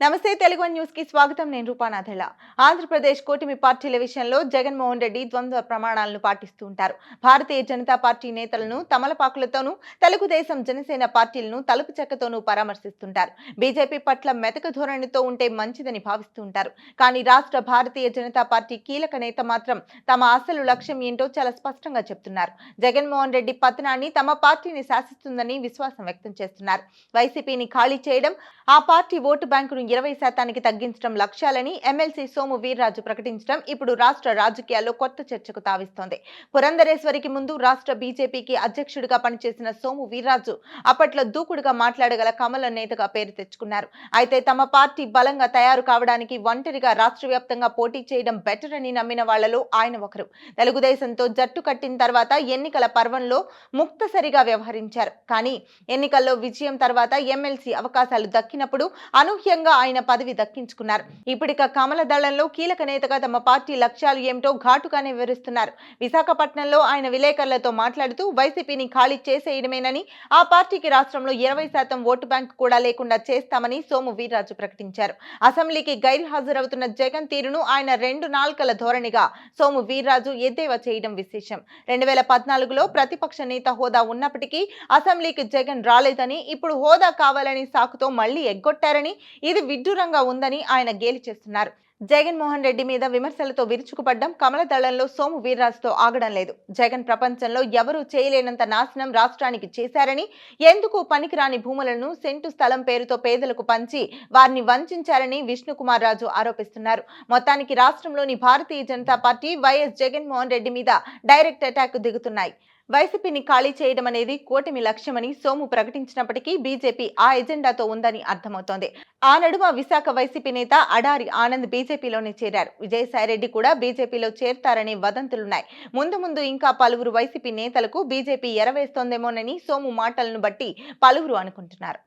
నమస్తే తెలుగు న్యూస్ కి స్వాగతం. నేను రూపానాథెల. ఆంధ్రప్రదేశ్ కూటమి పార్టీల విషయంలో జగన్మోహన్ రెడ్డి ద్వంద్వ ప్రమాణాలను పాటిస్తూ ఉంటారు. భారతీయ జనతా పార్టీ నేతలను తమలపాకులతోనూ, తెలుగుదేశం జనసేన పార్టీలను తలుపు చెక్కతోనూ పరామర్శిస్తుంటారు. బీజేపీ పట్ల మెతక ధోరణితో ఉంటే మంచిదని భావిస్తూ ఉంటారు. కానీ రాష్ట్ర భారతీయ జనతా పార్టీ కీలక నేత మాత్రం తమ అసలు లక్ష్యం ఏంటో చాలా స్పష్టంగా చెప్తున్నారు. జగన్మోహన్ రెడ్డి పతనాన్ని తమ పార్టీని శాసిస్తుందని విశ్వాసం వ్యక్తం చేస్తున్నారు. వైసీపీని ఖాళీ చేయడం, ఆ పార్టీ ఓటు బ్యాంకును 20% తగ్గించడం లక్ష్యాలని ఎమ్మెల్సీ సోము వీర్రాజు ప్రకటించడం ఇప్పుడు రాష్ట్ర రాజకీయాల్లో కొత్త చర్చకు తావిస్తోంది. పురంధరేశ్వరికి ముందు రాష్ట్ర బీజేపీకి అధ్యక్షుడిగా పనిచేసిన సోము వీర్రాజు అప్పట్లో దూకుడుగా మాట్లాడగల కమల నేతగా పేరు తెచ్చుకున్నారు. అయితే తమ పార్టీ బలంగా తయారు కావడానికి ఒంటరిగా రాష్ట్ర వ్యాప్తంగా పోటీ చేయడం బెటర్ అని నమ్మిన వాళ్లలో ఆయన ఒకరు. తెలుగుదేశంతో జట్టు కట్టిన తర్వాత ఎన్నికల పర్వంలో ముక్తసరిగా వ్యవహరించారు. కానీ ఎన్నికల్లో విజయం తర్వాత ఎమ్మెల్సీ అవకాశాలు దక్కినప్పుడు అనూహ్యంగా ఆయన పదవి దక్కించుకున్నారు. ఇప్పటిక కమల దళంలో కీలక నేతగా తమ పార్టీ లక్ష్యాలు ఏమిటో ఘాటుగానే వివరిస్తున్నారు. విశాఖపట్నంలో ఆయన విలేకరులతో మాట్లాడుతూ వైసీపీని ఖాళీ చేసేయడమేనని, ఆ పార్టీకి రాష్ట్రంలో 20% ఓటు బ్యాంకు కూడా లేకుండా చేస్తామని సోము వీర్రాజు ప్రకటించారు. అసెంబ్లీకి గైర్హాజరవుతున్న జగన్ తీరును ఆయన రెండు నాల్కల ధోరణిగా సోము వీర్రాజు ఎద్దేవా చేయడం విశేషం. 2014లో ప్రతిపక్ష నేత హోదా ఉన్నప్పటికీ అసెంబ్లీకి జగన్ రాలేదని, ఇప్పుడు హోదా కావాలని సాకుతో మళ్లీ ఎగ్గొట్టారని, ఇది విడ్డూరంగా ఉందని ఆయన గేలి చేస్తున్నారు. జగన్మోహన్ రెడ్డి మీద విమర్శలతో విరుచుకుపడ్డం కమల దళంలో సోము వీర్రాజుతో ఆగడం లేదు. జగన్ ప్రపంచంలో ఎవరూ చేయలేనంత నాశనం రాష్ట్రానికి చేశారని, ఎందుకు పనికిరాని భూములను సెంటు స్థలం పేరుతో పేదలకు పంచి వారిని వంచారని విష్ణుకుమార్ రాజు ఆరోపిస్తున్నారు. మొత్తానికి రాష్ట్రంలోని భారతీయ జనతా పార్టీ వైఎస్ జగన్మోహన్ రెడ్డి మీద డైరెక్ట్ అటాక్ దిగుతున్నాయి. వైసీపీని ఖాళీ చేయడం అనేది కూటమి లక్ష్యమని సోము ప్రకటించినప్పటికీ బీజేపీ ఆ ఎజెండాతో ఉందని అర్థమవుతోంది. ఆ నడుమ విశాఖ వైసీపీ నేత అడారి ఆనంద్ బీజేపీలోనే చేరారు. విజయసాయిరెడ్డి కూడా బీజేపీలో చేరతారనే వదంతులున్నాయి. ముందు ఇంకా పలువురు వైసీపీ నేతలకు బీజేపీ ఎరవేస్తోందేమోనని సోము మాటలను బట్టి పలువురు అనుకుంటున్నారు.